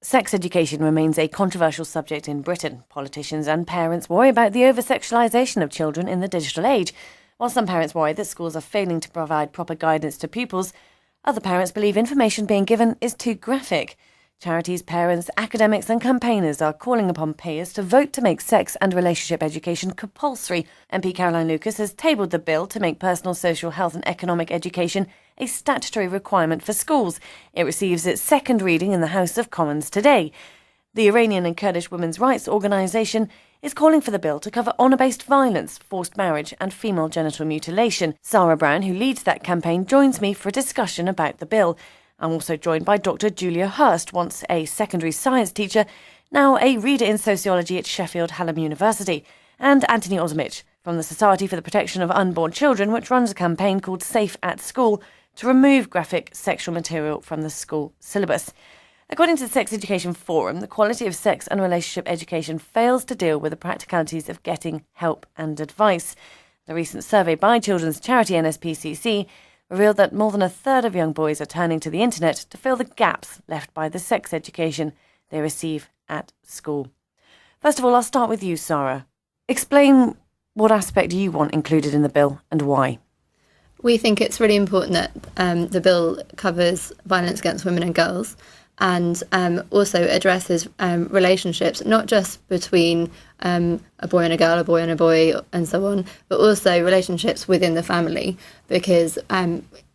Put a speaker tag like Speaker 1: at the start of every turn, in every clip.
Speaker 1: Sex education remains a controversial subject in Britain. Politicians and parents worry about the over-sexualisation of children in the digital age. While some parents worry that schools are failing to provide proper guidance to pupils, other parents believe information being given is too graphic. Charities, parents, academics and campaigners are calling upon payers to vote to make sex and relationship education compulsory. MP Caroline Lucas has tabled the bill to make personal, social, health and economic education a statutory requirement for schools. It receives its second reading in the House of Commons today. The Iranian and Kurdish women's rights organisation is calling for the bill to cover honour-based violence, forced marriage and female genital mutilation. Sarah Brown, who leads that campaign, joins me for a discussion about the bill. I'm also joined by Dr. Julia Hurst, once a secondary science teacher, now a reader in sociology at Sheffield Hallam University, and Anthony Ozmich from the Society for the Protection of Unborn Children, which runs a campaign called Safe at School to remove graphic sexual material from the school syllabus. According to the Sex Education Forum, the quality of sex and relationship education fails to deal with the practicalities of getting help and advice. The recent survey by children's charity NSPCC revealed that more than a third of young boys are turning to the internet to fill the gaps left by the sex education they receive at school. First of all, I'll start with you, Sarah. Explain what aspect you want included in the bill and why.
Speaker 2: We think it's really important that the bill covers violence against women and girls and also addresses relationships, not just between a boy and a girl, a boy and a boy, and so on, but also relationships within the family, because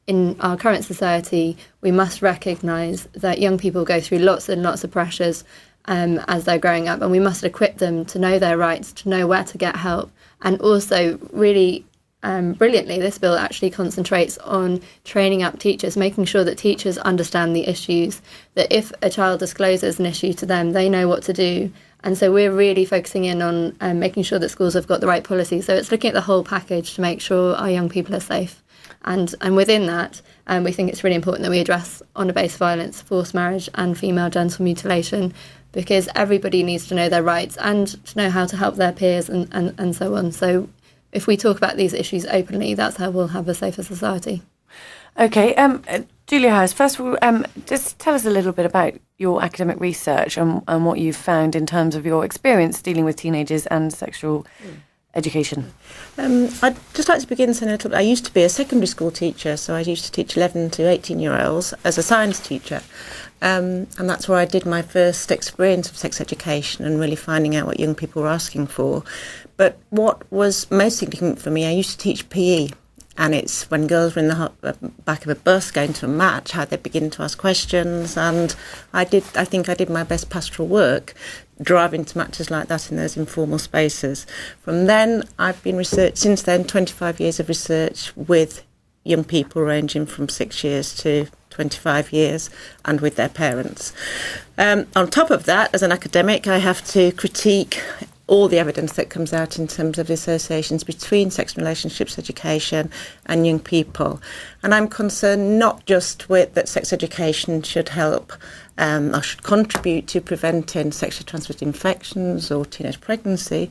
Speaker 2: in our current society, we must recognise that young people go through lots and lots of pressures as they're growing up, and we must equip them to know their rights, to know where to get help, and also really brilliantly, this bill actually concentrates on training up teachers, making sure that teachers understand the issues, that if a child discloses an issue to them, they know what to do. And so we're really focusing in on making sure that schools have got the right policy. So it's looking at the whole package to make sure our young people are safe. And within that, we think it's really important that we address honour-based violence, forced marriage and female genital mutilation, because everybody needs to know their rights and to know how to help their peers and so on. So if we talk about these issues openly, that's how we'll have a safer society.
Speaker 1: OK, Julia Hurst, first of all, just tell us a little bit about your academic research and what you've found in terms of your experience dealing with teenagers and sexual education.
Speaker 3: I'd just like to begin saying a little bit. I used to be a secondary school teacher, so I used to teach 11 to 18-year-olds as a science teacher. And that's where I did my first experience of sex education and really finding out what young people were asking for. But what was most significant for me, I used to teach PE, and it's when girls were in the back of a bus going to a match, how they begin to ask questions. And I think I did my best pastoral work driving to matches like that in those informal spaces. From then, I've been since then, 25 years of research with young people ranging from 6 years to 25 years and with their parents. On top of that, as an academic, I have to critique all the evidence that comes out in terms of the associations between sex and relationships education and young people. And I'm concerned not just with that sex education should help or should contribute to preventing sexually transmitted infections or teenage pregnancy,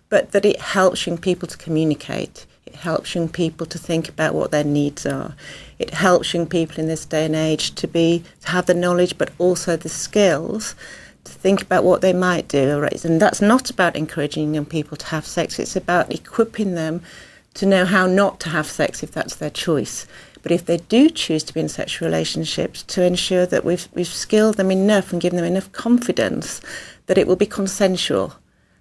Speaker 3: but that it helps young people to communicate. It helps young people to think about what their needs are. It helps young people in this day and age to have the knowledge but also the skills to think about what they might do. And that's not about encouraging young people to have sex. It's about equipping them to know how not to have sex if that's their choice. But if they do choose to be in sexual relationships, to ensure that we've skilled them enough and given them enough confidence that it will be consensual,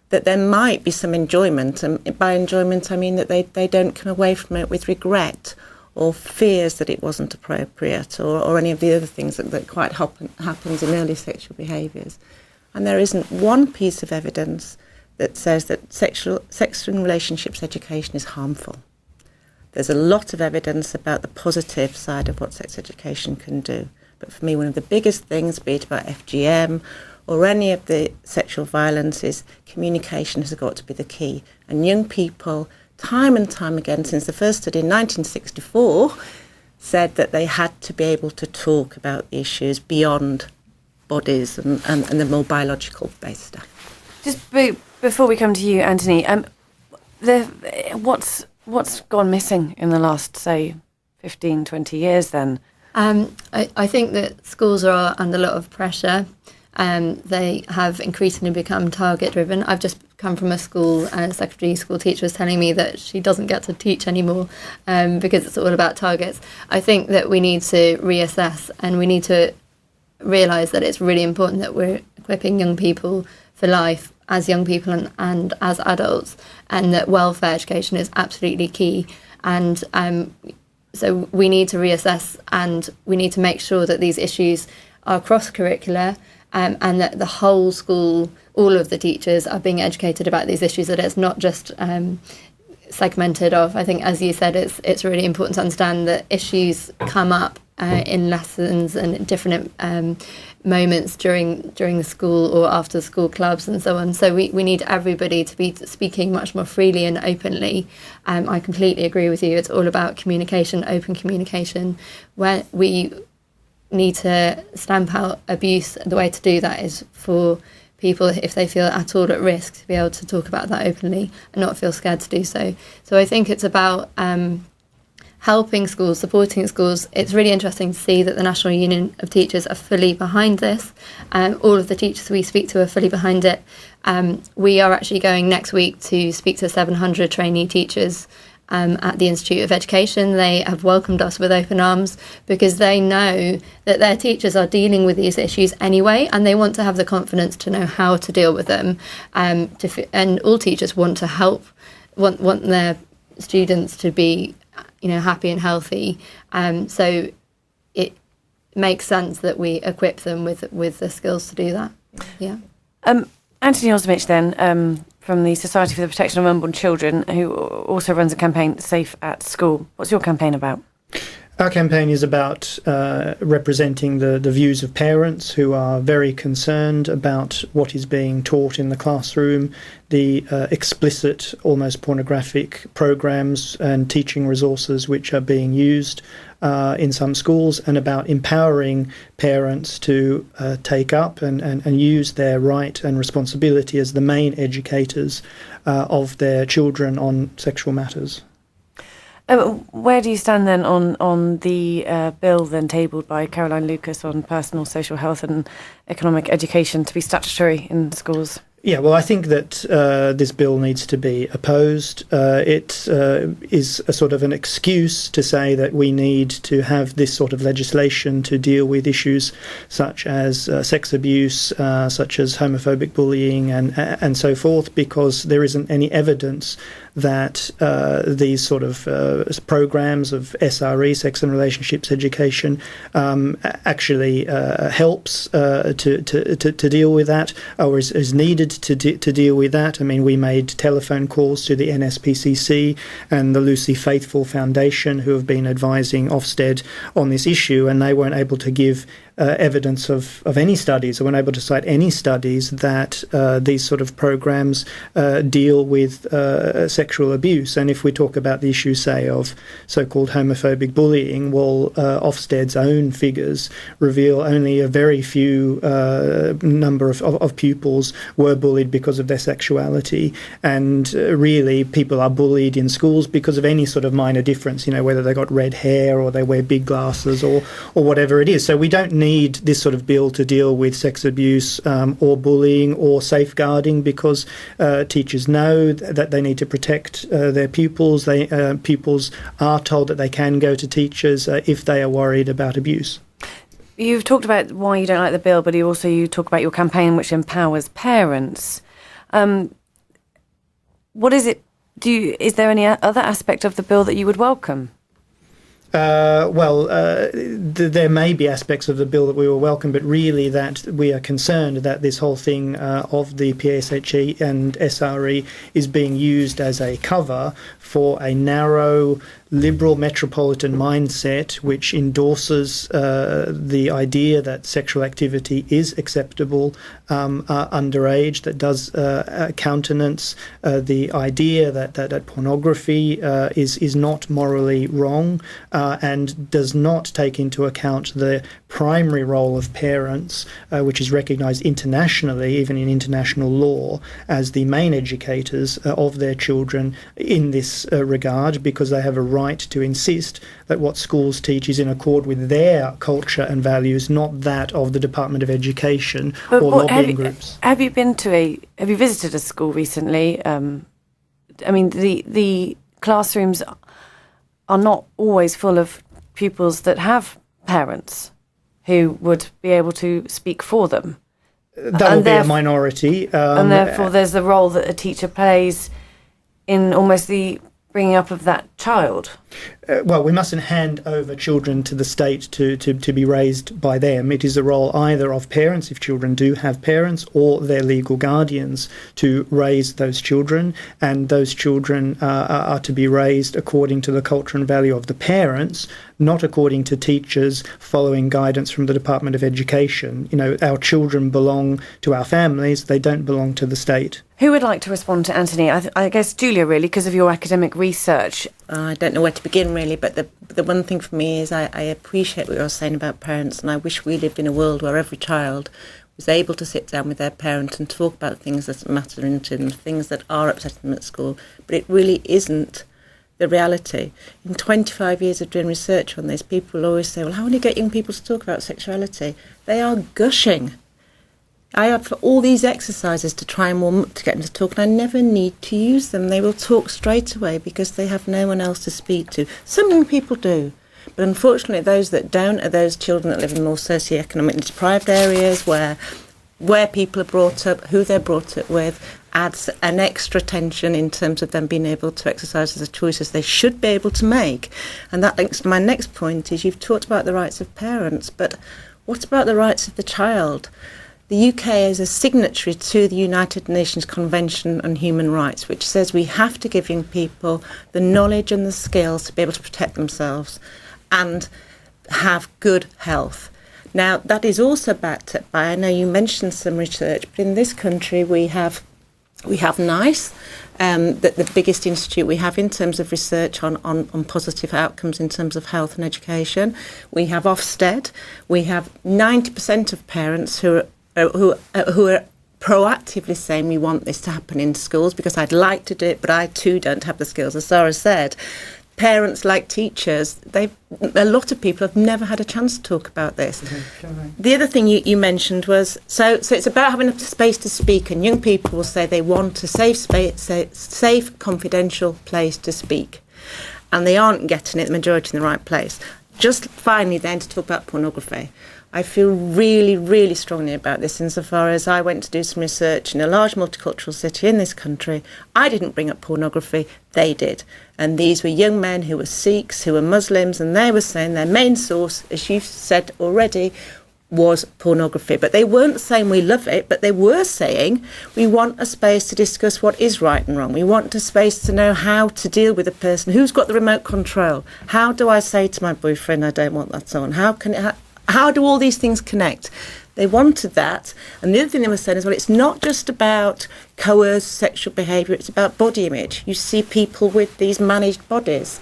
Speaker 3: that there might be some enjoyment. And by enjoyment, I mean that they don't come away from it with regret or fears that it wasn't appropriate or any of the other things that quite happens in early sexual behaviours. And there isn't one piece of evidence that says that sex and relationships education is harmful. There's a lot of evidence about the positive side of what sex education can do. But for me, one of the biggest things, be it about FGM or any of the sexual violence, is communication has got to be the key. And young people, time and time again, since the first study in 1964, said that they had to be able to talk about the issues beyond bodies and the more biological based stuff.
Speaker 1: Just before we come to you, Anthony, what's gone missing in the last, say, 15, 20 years then?
Speaker 2: I think that schools are under a lot of pressure. They have increasingly become target-driven. I've just come from a school, and a secondary school teacher was telling me that she doesn't get to teach anymore because it's all about targets. I think that we need to reassess, and we need to realise that it's really important that we're equipping young people for life as young people and as adults, and that welfare education is absolutely key. And so we need to reassess, and we need to make sure that these issues are cross-curricular, and that the whole school, all of the teachers are being educated about these issues, that it's not just segmented off. I think, as you said, it's really important to understand that issues come up in lessons and different moments during the school or after school clubs and so on. So we need everybody to be speaking much more freely and openly. I completely agree with you. It's all about communication, open communication, where we need to stamp out abuse. The way to do that is for people, if they feel at all at risk, to be able to talk about that openly and not feel scared to do so. So I think it's about helping schools, supporting schools. It's really interesting to see that the National Union of Teachers are fully behind this. All of the teachers we speak to are fully behind it. We are actually going next week to speak to 700 trainee teachers at the Institute of Education. They have welcomed us with open arms because they know that their teachers are dealing with these issues anyway, and they want to have the confidence to know how to deal with them. And all teachers want to help, want their students to be, happy and healthy. So it makes sense that we equip them with the skills to do that. Yeah.
Speaker 1: Anthony Osmich, then, from the Society for the Protection of Unborn Children, who also runs a campaign, Safe at School. What's your campaign about?
Speaker 4: Our campaign is about representing the views of parents who are very concerned about what is being taught in the classroom, the explicit, almost pornographic programs and teaching resources which are being used in some schools, and about empowering parents to take up and use their right and responsibility as the main educators of their children on sexual matters.
Speaker 1: Where do you stand then on the bill then tabled by Caroline Lucas on personal, social health and economic education to be statutory in schools?
Speaker 4: Yeah, well, I think that this bill needs to be opposed. It is a sort of an excuse to say that we need to have this sort of legislation to deal with issues such as sex abuse, such as homophobic bullying and so forth, because there isn't any evidence that these sort of programs of SRE, sex and relationships education, actually helps to deal with that, or is needed to deal with that. I mean, we made telephone calls to the NSPCC and the Lucy Faithfull Foundation, who have been advising Ofsted on this issue, and they weren't able to give evidence of any studies, or weren't able to cite any studies that these sort of programs deal with sexual abuse. And if we talk about the issue, say, of so-called homophobic bullying, well, Ofsted's own figures reveal only a very few number of pupils were bullied because of their sexuality. And really, people are bullied in schools because of any sort of minor difference, whether they got red hair or they wear big glasses or whatever it is. So we don't need this sort of bill to deal with sex abuse or bullying or safeguarding, because teachers know that they need to protect their pupils. Pupils are told that they can go to teachers if they are worried about abuse.
Speaker 1: You've talked about why you don't like the bill, but you talk about your campaign which empowers parents. What is it? Is there any other aspect of the bill that you would welcome?
Speaker 4: There may be aspects of the bill that we will welcome, but really that we are concerned that this whole thing of the PSHE and SRE is being used as a cover for a narrow, liberal metropolitan mindset which endorses the idea that sexual activity is acceptable underage, that does countenance the idea that pornography is not morally wrong, and does not take into account the primary role of parents, which is recognised internationally, even in international law, as the main educators of their children in this regard, because they have a right right to insist that what schools teach is in accord with their culture and values, not that of the Department of Education or lobbying groups.
Speaker 1: Have you visited a school recently? I mean, the classrooms are not always full of pupils that have parents who would be able to speak for them.
Speaker 4: That will be a minority.
Speaker 1: And therefore there's the role that a teacher plays in almost the bringing up of that child.
Speaker 4: Well, we mustn't hand over children to the state to be raised by them. It is the role either of parents, if children do have parents, or their legal guardians to raise those children, and those children are to be raised according to the culture and value of the parents, not according to teachers following guidance from the Department of Education. You know, our children belong to our families, they don't belong to the state.
Speaker 1: Who would like to respond to Anthony? I guess Julia, really, because of your academic research.
Speaker 3: I don't know where to begin, really, but the one thing for me is I appreciate what you're saying about parents, and I wish we lived in a world where every child was able to sit down with their parent and talk about things that matter to them, things that are upsetting them at school. But it really isn't the reality. In 25 years of doing research on this, people will always say, well, how do you get young people to talk about sexuality? They are gushing. I have all these exercises to try and warm up to get them to talk, and I never need to use them. They will talk straight away because they have no one else to speak to. Some young people do, but unfortunately those that don't are those children that live in more socioeconomically deprived areas where people are brought up, who they're brought up with, adds an extra tension in terms of them being able to exercise the choices they should be able to make. And that links to my next point, is you've talked about the rights of parents, but what about the rights of the child? The UK is a signatory to the United Nations Convention on Human Rights, which says we have to give young people the knowledge and the skills to be able to protect themselves and have good health. Now, that is also backed up by, I know you mentioned some research, but in this country we have NICE, the biggest institute we have in terms of research on positive outcomes in terms of health and education. We have Ofsted. We have 90% of parents who are proactively saying we want this to happen in schools because I'd like to do it, but I too don't have the skills. As Sarah said, parents, like teachers, a lot of people have never had a chance to talk about this. Mm-hmm. The other thing you mentioned was, so it's about having a space to speak, and young people will say they want a safe space, safe, confidential place to speak, and they aren't getting it, the majority, in the right place. Just finally then to talk about pornography. I feel really, really strongly about this insofar as I went to do some research in a large multicultural city in this country. I didn't bring up pornography, they did. And these were young men who were Sikhs, who were Muslims, and they were saying their main source, as you've said already, was pornography. But they weren't saying we love it, but they were saying we want a space to discuss what is right and wrong. We want a space to know how to deal with a person who's got the remote control. How do I say to my boyfriend I don't want that on? How do all these things connect? They wanted that. And the other thing they were saying is, well, it's not just about coerced sexual behaviour, it's about body image. You see people with these managed bodies.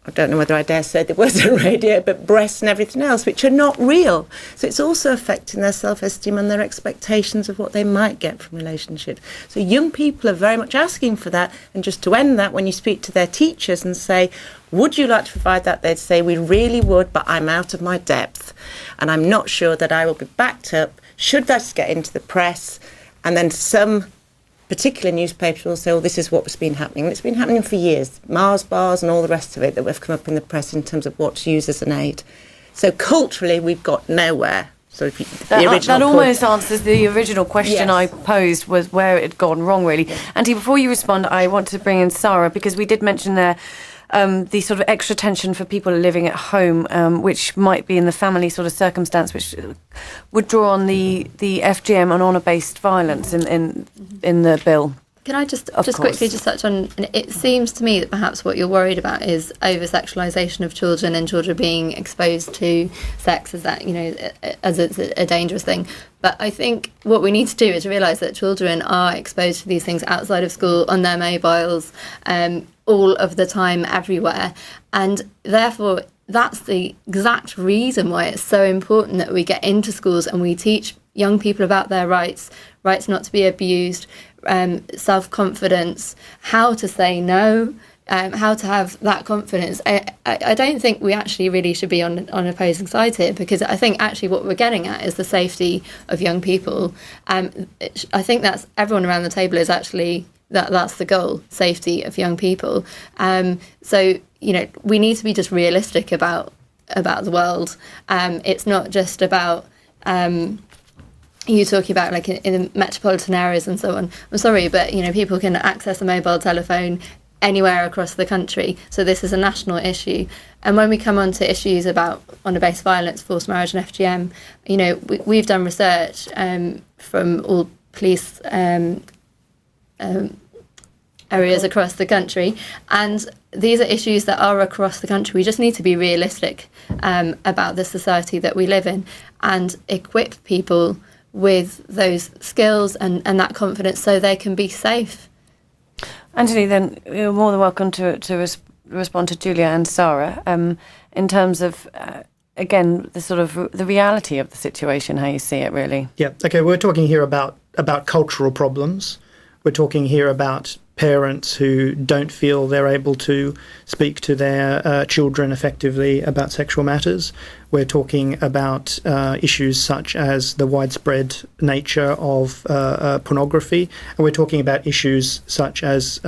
Speaker 3: I don't know whether I dare say the words on radio, but breasts and everything else, which are not real. So it's also affecting their self-esteem and their expectations of what they might get from relationships. So young people are very much asking for that. And just to end that, when you speak to their teachers and say, would you like to provide that? They'd say, we really would, but I'm out of my depth. And I'm not sure that I will be backed up. Should that get into the press? And then some particular newspapers will say, oh, this is what's been happening. And it's been happening for years. Mars bars and all the rest of it that have come up in the press in terms of what's used as an aid. So culturally, we've got nowhere. So if
Speaker 1: that almost answers the original question. Yes. I posed, was where it had gone wrong, really. Yeah. Andy, before you respond, I want to bring in Sarah, because we did mention there the sort of extra tension for people living at home, which might be in the family sort of circumstance, which would draw on the FGM on honour-based violence in the bill.
Speaker 2: Can I just quickly touch on, it seems to me that perhaps what you're worried about is over-sexualisation of children and children being exposed to sex as that, as a dangerous thing. But I think what we need to do is realise that children are exposed to these things outside of school, on their mobiles, all of the time, everywhere. And therefore, that's the exact reason why it's so important that we get into schools and we teach young people about their rights not to be abused, self-confidence, how to say no, how to have that confidence. I don't think we actually really should be on opposing sides here, because I think actually what we're getting at is the safety of young people. I think that's everyone around the table is actually that's the goal, safety of young people. So we need to be just realistic about the world. It's not just about you talking about like in the metropolitan areas and so on. I'm sorry, but people can access a mobile telephone anywhere across the country. So this is a national issue. And when we come on to issues about honour-based violence, forced marriage and FGM, we've done research from all police areas across the country, and these are issues that are across the country. We just need to be realistic about the society that we live in and equip people with those skills and that confidence so they can be safe.
Speaker 1: Anthony, then you're more than welcome to respond to Julia and Sarah in terms of, again, the sort of the reality of the situation, how you see it, really.
Speaker 4: Yeah, okay, we're talking here about cultural problems. We're talking here about parents who don't feel they're able to speak to their children effectively about sexual matters. We're talking about issues such as the widespread nature of pornography. And we're talking about issues such as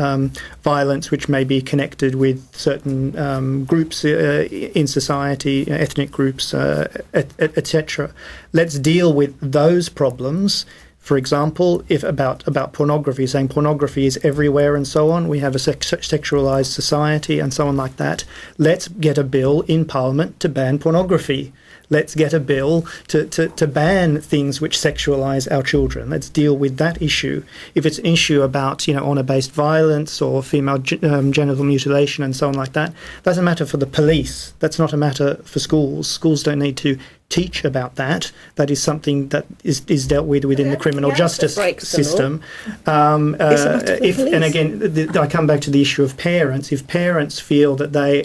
Speaker 4: violence, which may be connected with certain groups in society, ethnic groups, etc. Let's deal with those problems. For example, if about pornography, saying pornography is everywhere and so on, we have a sexualised society and so on like that. Let's get a bill in Parliament to ban pornography. Let's get a bill to ban things which sexualise our children. Let's deal with that issue. If it's an issue about honour-based violence or female genital mutilation and so on like that, that's a matter for the police. That's not a matter for schools. Schools don't need to teach about that. That is something that is dealt with within the criminal justice system. And again, I come back to the issue of parents. If parents feel that they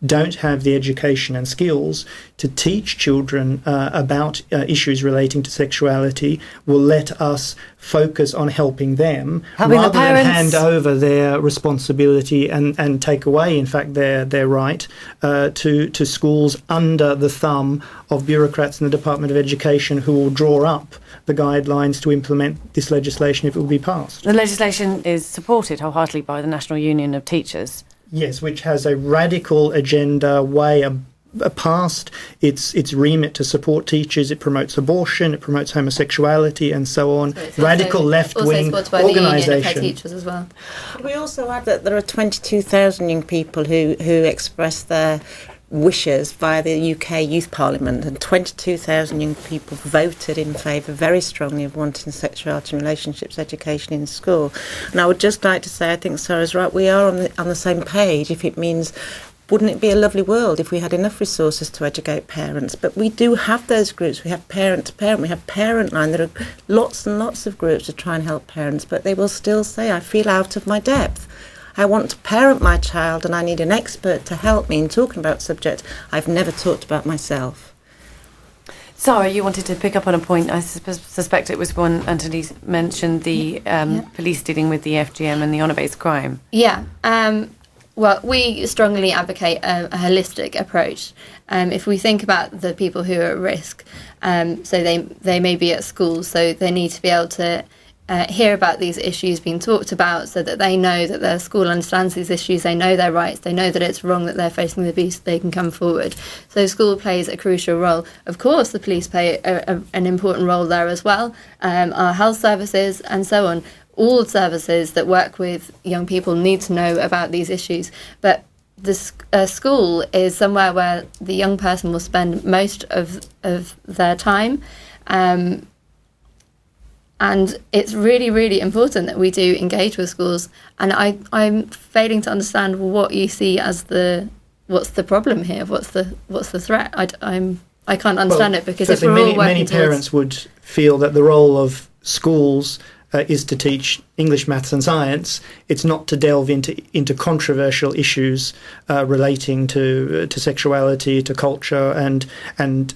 Speaker 4: don't have the education and skills to teach children about issues relating to sexuality, will let us focus on helping them rather than hand over their responsibility and take away, in fact, their right to schools under the thumb of bureaucrats in the Department of Education who will draw up the guidelines to implement this legislation if it will be passed.
Speaker 1: The legislation is supported wholeheartedly by the National Union of Teachers.
Speaker 4: Yes, which has a radical agenda way past its remit to support teachers. It promotes abortion, it promotes homosexuality and so on.
Speaker 2: So
Speaker 4: radical left-wing organisation.
Speaker 2: Teachers as well.
Speaker 3: We also add that there are 22,000 young people who express their wishes via the UK Youth Parliament, and 22,000 young people voted in favour very strongly of wanting sexuality and relationships education in school. And I would just like to say, I think Sarah's right, we are on the same page if it means, wouldn't it be a lovely world if we had enough resources to educate parents? But we do have those groups. We have parent to parent, we have Parent Line. There are lots and lots of groups to try and help parents, but they will still say, I feel out of my depth. I want to parent my child and I need an expert to help me in talking about subjects I've never talked about myself.
Speaker 1: Sarah, you wanted to pick up on a point. I suspect it was one Anthony mentioned, the police dealing with the FGM and the honour-based crime.
Speaker 2: Yeah. Well, we strongly advocate a holistic approach. If we think about the people who are at risk, so they may be at school, so they need to be able to hear about these issues being talked about so that they know that their school understands these issues, they know their rights, they know that it's wrong that they're facing the abuse, they can come forward. So school plays a crucial role. Of course, the police play an important role there as well, our health services and so on. All services that work with young people need to know about these issues. But the school is somewhere where the young person will spend most of their time. And it's really, really important that we do engage with schools. And I'm failing to understand what you see as what's the problem here? What's the threat? I can't understand it, because if we're all working
Speaker 4: many parents would feel that the role of schools is to teach English, maths and science, it's not to delve into controversial issues relating to sexuality, to culture and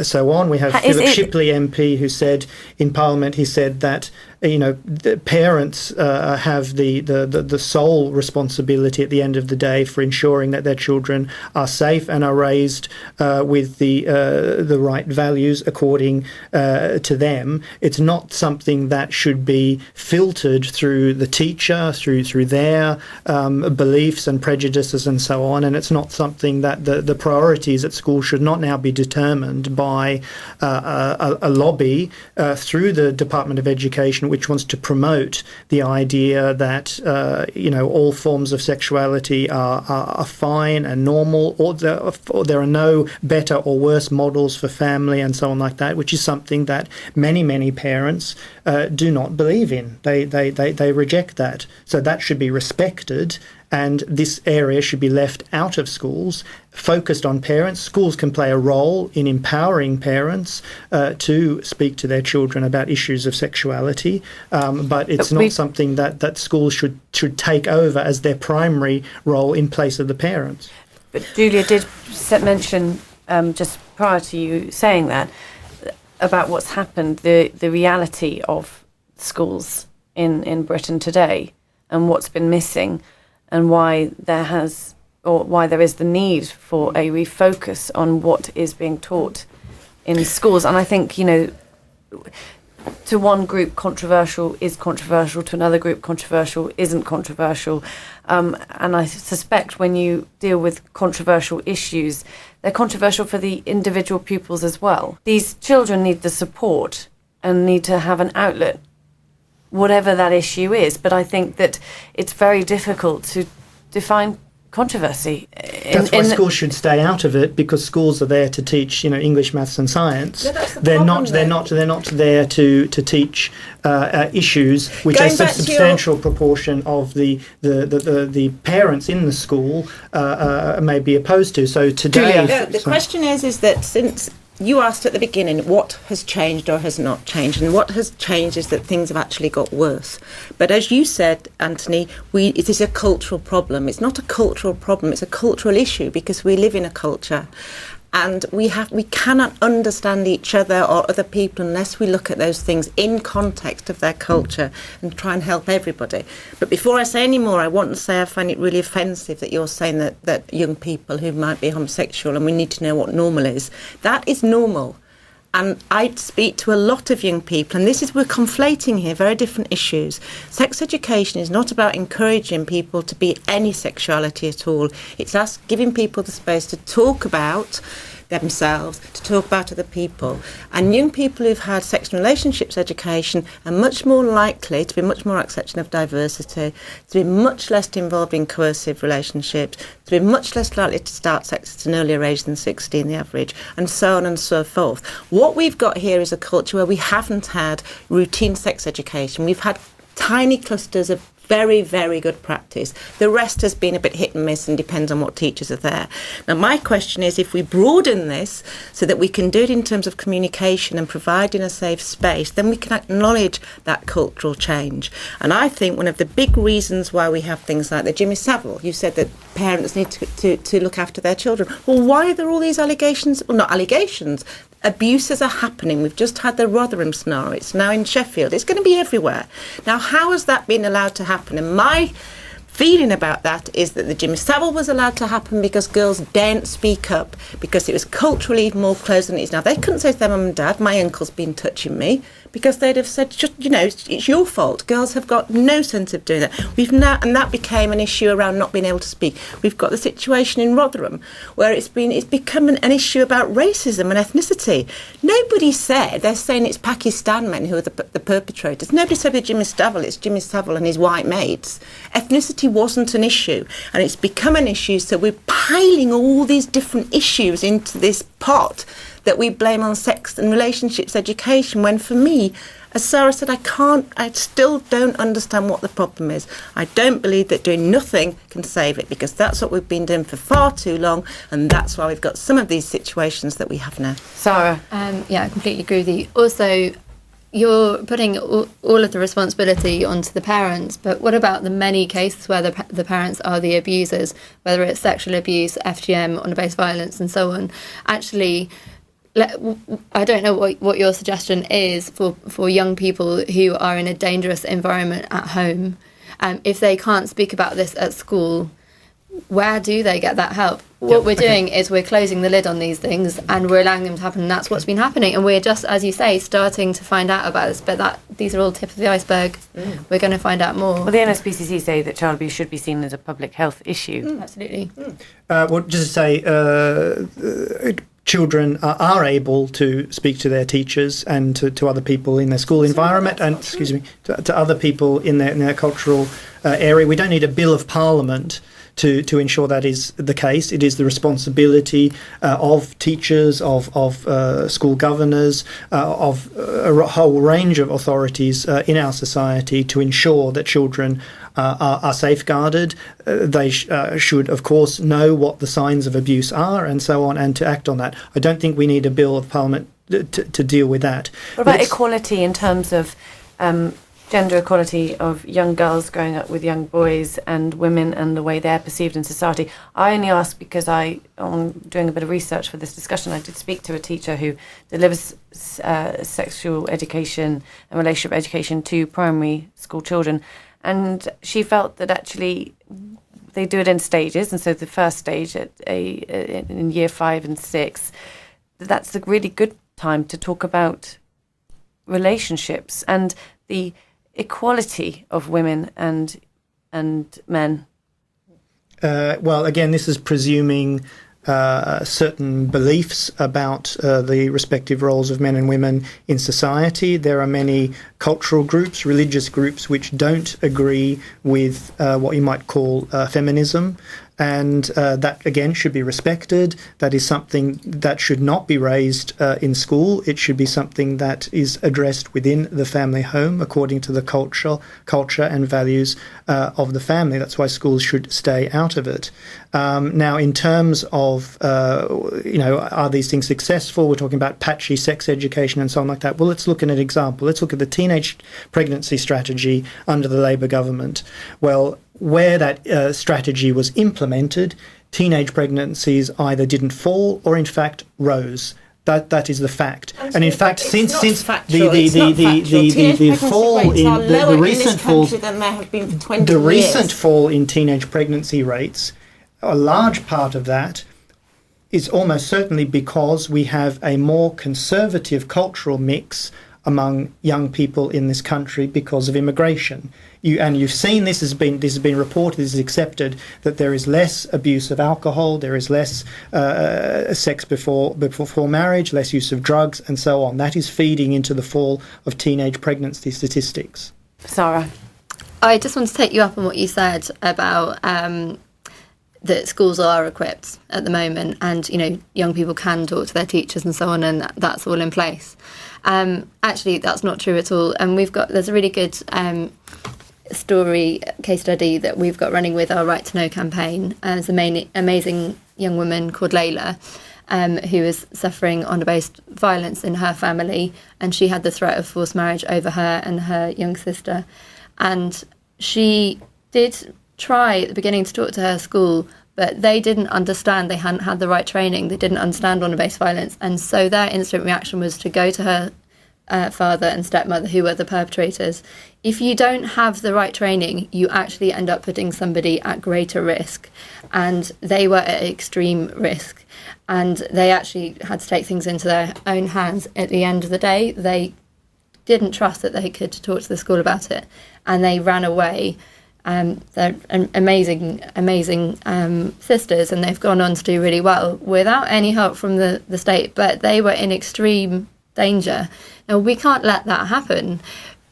Speaker 4: so on. We have Philip Shipley MP who said in Parliament, he said that the parents have the sole responsibility at the end of the day for ensuring that their children are safe and are raised with the right values according to them. It's not something that should be filtered through the teacher, through their beliefs and prejudices and so on. And it's not something that the priorities at school should not now be determined by a lobby through the Department of Education, which wants to promote the idea that all forms of sexuality are fine and normal, or there are no better or worse models for family and so on like that, which is something that many parents do not believe in. They reject that. So that should be respected, and this area should be left out of schools, focused on parents. Schools can play a role in empowering parents to speak to their children about issues of sexuality, but it's not something that schools should take over as their primary role in place of the parents.
Speaker 1: But Julia did mention just prior to you saying that about what's happened, the reality of schools in Britain today and what's been missing, and why there is the need for a refocus on what is being taught in schools. And I think, to one group controversial is controversial, to another group controversial isn't controversial. And I suspect when you deal with controversial issues, they're controversial for the individual pupils as well. These children need the support and need to have an outlet, whatever that issue is. But I think that it's very difficult to define controversy.
Speaker 4: That's why schools should stay out of it, because schools are there to teach, English, maths and science. They're not there to teach issues which a substantial proportion of the parents in the school may be opposed to. So today,
Speaker 3: the question is that since you asked at the beginning what has changed or has not changed, and what has changed is that things have actually got worse. But as you said, Anthony, it is a cultural problem. It's not a cultural problem, it's a cultural issue, because we live in a culture. And we cannot understand each other or other people unless we look at those things in context of their culture and try and help everybody. But before I say any more, I want to say I find it really offensive that you're saying that young people who might be homosexual, and we need to know what normal is. That is normal. And I speak to a lot of young people, and we're conflating here very different issues. Sex education is not about encouraging people to be any sexuality at all. It's giving people the space to talk about themselves, to talk about other people. And young people who've had sex and relationships education are much more likely to be much more accepting of diversity, to be much less involved in coercive relationships, to be much less likely to start sex at an earlier age than 16, the average, and so on and so forth. What we've got here is a culture where we haven't had routine sex education. We've had tiny clusters of very, very good practice. The rest has been a bit hit and miss and depends on what teachers are there. Now, my question is, if we broaden this so that we can do it in terms of communication and providing a safe space, then we can acknowledge that cultural change. And I think one of the big reasons why we have things like the Jimmy Savile, you said that parents need to look after their children. Well, why are there all these allegations? Well, not allegations. Abuses are happening. We've just had the Rotherham scenario. It's now in Sheffield. It's going to be everywhere. Now, how has that been allowed to happen? And my feeling about that is that the Jimmy Savile was allowed to happen because girls daren't speak up, because it was culturally more closed than it is now. They couldn't say to their mum and dad, my uncle's been touching me, because they'd have said, it's your fault. Girls have got no sense of doing that. And that became an issue around not being able to speak. We've got the situation in Rotherham where it's become an issue about racism and ethnicity. Nobody said, they're saying it's Pakistan men who are the perpetrators. Nobody said with Jimmy Savile, it's Jimmy Savile and his white mates. Ethnicity wasn't an issue, and it's become an issue, so we're piling all these different issues into this pot that we blame on sex and relationships education, when for me, as Sarah said, I still don't understand what the problem is. I don't believe that doing nothing can save it, because that's what we've been doing for far too long, and that's why we've got some of these situations that we have now.
Speaker 1: Sarah?
Speaker 2: Yeah, I completely agree with you. Also, you're putting all of the responsibility onto the parents, but what about the many cases where the parents are the abusers, whether it's sexual abuse, FGM, honour-based violence, and so on? Actually, I don't know what your suggestion is for young people who are in a dangerous environment at home. If they can't speak about this at school, where do they get that help? What we're doing is we're closing the lid on these things and we're allowing them to happen, and that's what's been happening. And we're just, as you say, starting to find out about this, but these are all tip of the iceberg. We're going to find out more.
Speaker 1: Well, the NSPCC say that child abuse should be seen as a public health issue.
Speaker 2: Absolutely.
Speaker 4: Well, just to say, children are able to speak to their teachers and to other people in their school environment, and to other people in their cultural area. We don't need a bill of parliament to ensure that is the case. It is the responsibility of teachers, of school governors, of a whole range of authorities in our society to ensure that children are safeguarded. They should, of course, know what the signs of abuse are and so on, and to act on that. I don't think we need a bill of parliament to deal with that.
Speaker 1: What about equality in terms of gender equality of young girls growing up with young boys and women and the way they're perceived in society? I only ask because on doing a bit of research for this discussion, I did speak to a teacher who delivers sexual education and relationship education to primary school children, and she felt that actually they do it in stages, and so the first stage in year 5 and 6, that's a really good time to talk about relationships and the equality of women and men.
Speaker 4: Well, again, this is presuming certain beliefs about the respective roles of men and women in society. There are many cultural groups, religious groups, which don't agree with what you might call feminism. And that, again, should be respected. That is something that should not be raised in school. It should be something that is addressed within the family home according to the culture and values of the family. That's why schools should stay out of it. Now, in terms of, are these things successful? We're talking about patchy sex education and so on like that. Well, let's look at an example. Let's look at the teenage pregnancy strategy under the Labor government. Well, where that strategy was implemented, teenage pregnancies either didn't fall or, in fact, rose. That is the fact. And in fact, since the fall in the recent fall
Speaker 3: than there have been for 20
Speaker 4: the
Speaker 3: years.
Speaker 4: recent fall in teenage pregnancy rates, a large part of that is almost certainly because we have a more conservative cultural mix among young people in this country because of immigration. You've seen this has been reported, this is accepted, that there is less abuse of alcohol, there is less sex before marriage, less use of drugs, and so on. That is feeding into the fall of teenage pregnancy statistics.
Speaker 1: Sarah?
Speaker 2: I just want to take you up on what you said about that schools are equipped at the moment, and young people can talk to their teachers and so on, and that's all in place. Actually, that's not true at all. And there's a really good case study that we've got running with our Right to Know campaign. There's an amazing young woman called Layla, who is suffering honour-based violence in her family, and she had the threat of forced marriage over her and her young sister. And she did try at the beginning to talk to her school, but they didn't understand. They hadn't had the right training. They didn't understand honour-based violence. And so their instant reaction was to go to her father and stepmother, who were the perpetrators. If you don't have the right training, you actually end up putting somebody at greater risk. And they were at extreme risk. And they actually had to take things into their own hands. At the end of the day, they didn't trust that they could talk to the school about it. And they ran away. They're amazing sisters, and they've gone on to do really well without any help from the state, but they were in extreme danger. Now, we can't let that happen.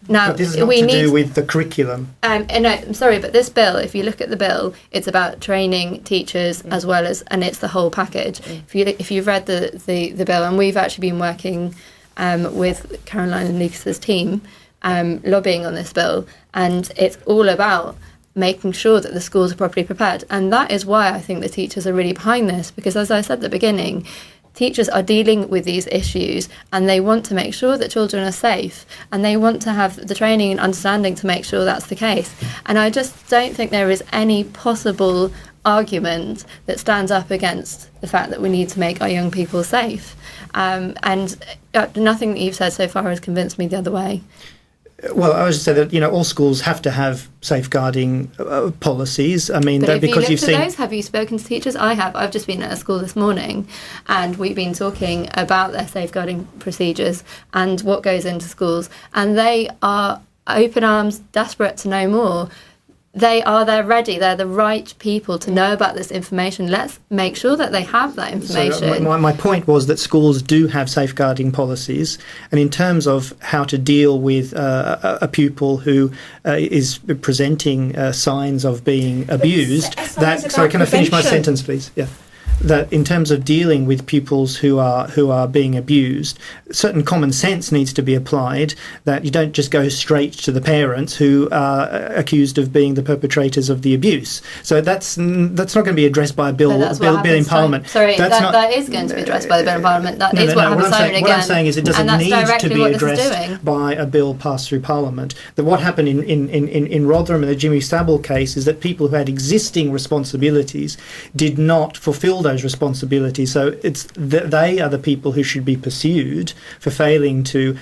Speaker 2: Now,
Speaker 4: but this is not to do with the curriculum.
Speaker 2: And I'm sorry, but this bill, if you look at the bill, it's about training teachers as well as, and it's the whole package. If you've read the bill, and we've actually been working with Caroline and Lucas's team, lobbying on this bill, and it's all about making sure that the schools are properly prepared. And that is why I think the teachers are really behind this, because as I said at the beginning, teachers are dealing with these issues and they want to make sure that children are safe, and they want to have the training and understanding to make sure that's the case. And I just don't think there is any possible argument that stands up against the fact that we need to make our young people safe. And nothing that you've said so far has convinced me the other way.
Speaker 4: Well, I was just say that all schools have to have safeguarding policies. I mean,
Speaker 2: but
Speaker 4: because you've seen
Speaker 2: those, have you spoken to teachers? I have. I've just been at a school this morning, and we've been talking about their safeguarding procedures and what goes into schools, and they are open arms, desperate to know more. They're ready. They're the right people to know about this information. Let's make sure that they have that information.
Speaker 4: So my point was that schools do have safeguarding policies, and in terms of how to deal with a pupil who is presenting signs of being abused. Sorry, can I finish my sentence, please? Yeah. That in terms of dealing with pupils who are being abused, certain common sense needs to be applied, that you don't just go straight to the parents who are accused of being the perpetrators of the abuse. So that's not going to be addressed by a bill in Parliament.
Speaker 2: That is going to be addressed by the bill in Parliament. That is what happens time and again.
Speaker 4: What I'm saying is it doesn't need to be addressed by a bill passed through Parliament. That what happened in Rotherham in the Jimmy Savile case is that people who had existing responsibilities did not fulfil those responsibilities. So they are the people who should be pursued for failing to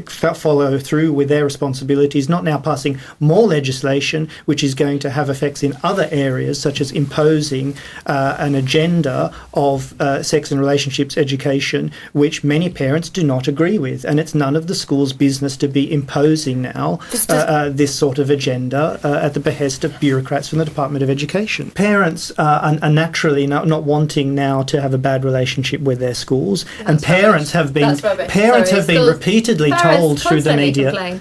Speaker 4: follow through with their responsibilities, not now passing more legislation which is going to have effects in other areas, such as imposing an agenda of sex and relationships education which many parents do not agree with. And it's none of the school's business to be imposing now this sort of agenda at the behest of bureaucrats from the Department of Education. Parents are naturally not wanting now to have a bad relationship with their schools, and parents have been repeatedly told through the media.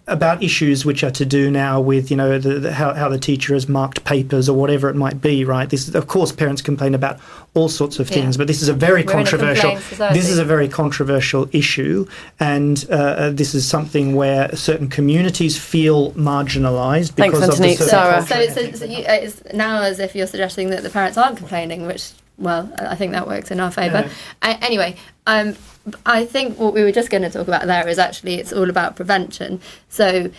Speaker 4: About issues which are to do now with how the teacher has marked papers or whatever it might be. Right. This is, of course, parents complain about all sorts of things, but this is a very controversial. This is a very controversial issue, and this is something where certain communities feel marginalised because of the
Speaker 1: Sarah.
Speaker 2: So it's now as if you're suggesting that the parents aren't complaining, which, well, I think that works in our favour. Anyway, I think what we were just going to talk about there is actually it's all about prevention. So,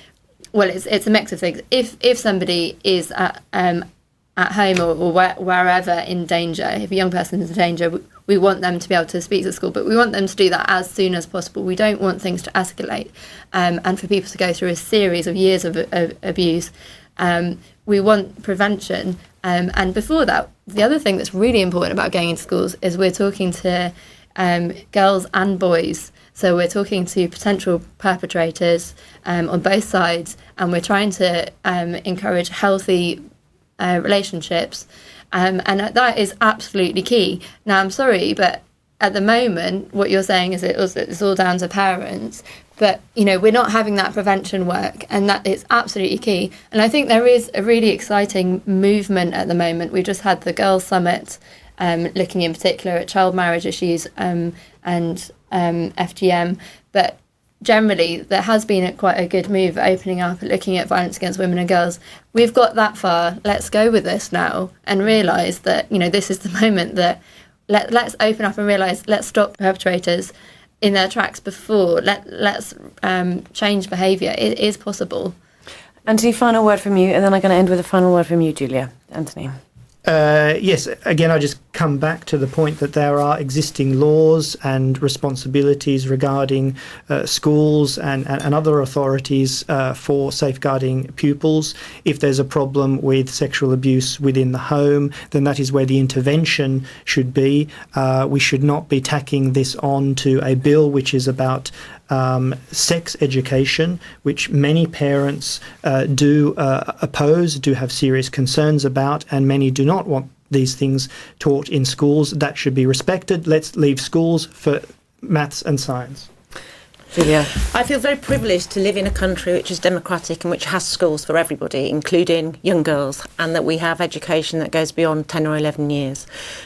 Speaker 2: well, it's a mix of things. If somebody is at home or wherever in danger, if a young person is in danger, we want them to be able to speak to school, but we want them to do that as soon as possible. We don't want things to escalate and for people to go through a series of years of abuse. We want prevention. And before that, the other thing that's really important about going into schools is we're talking to girls and boys. So we're talking to potential perpetrators on both sides, and we're trying to encourage healthy relationships. And that is absolutely key. Now, I'm sorry, but at the moment, what you're saying is it's all down to parents. But, we're not having that prevention work, and that is absolutely key. And I think there is a really exciting movement at the moment. We just had the Girls' Summit looking in particular at child marriage issues and FGM. But generally, there has been quite a good move opening up, looking at violence against women and girls. We've got that far. Let's go with this now and realise that, this is the moment that let's open up and realise, let's stop perpetrators in their tracks before. Let's change behaviour. It is possible.
Speaker 1: Anthony, final word from you, and then I'm going to end with a final word from you, Julia. Anthony.
Speaker 4: Yes, again, I just come back to the point that there are existing laws and responsibilities regarding schools and other authorities for safeguarding pupils. If there's a problem with sexual abuse within the home, then that is where the intervention should be. We should not be tacking this on to a bill which is about sex education, which many parents do oppose, do have serious concerns about, and many do not want these things taught in schools. That should be respected. Let's leave schools for maths and science.
Speaker 1: Julia?
Speaker 3: I feel very privileged to live in a country which is democratic and which has schools for everybody, including young girls, and that we have education that goes beyond 10 or 11 years.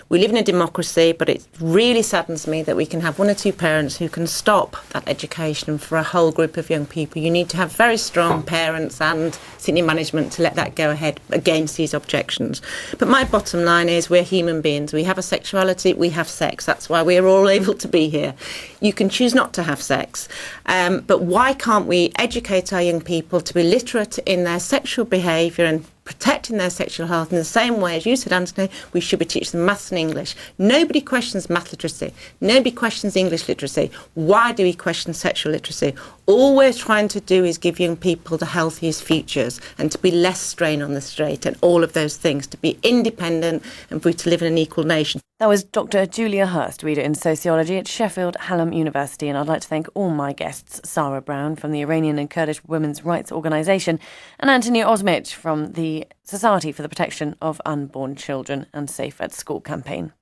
Speaker 3: We live in a democracy, but it really saddens me that we can have one or two parents who can stop that education for a whole group of young people. You need to have very strong parents and senior management to let that go ahead against these objections. But my bottom line is we're human beings. We have a sexuality, we have sex. That's why we're all able to be here. You can choose not to have sex. But why can't we educate our young people to be literate in their sexual behaviour and protecting their sexual health in the same way as you said, Anthony, we should be teaching them maths and English. Nobody questions math literacy. Nobody questions English literacy. Why do we question sexual literacy? All we're trying to do is give young people the healthiest futures and to be less strain on the straight and all of those things, to be independent and for we to live in an equal nation.
Speaker 1: That was Dr. Julia Hurst, reader in sociology at Sheffield Hallam University, and I'd like to thank all my guests, Sarah Brown from the Iranian and Kurdish Women's Rights Organisation and Anthony Osmich from the Society for the Protection of Unborn Children and Safe at School campaign.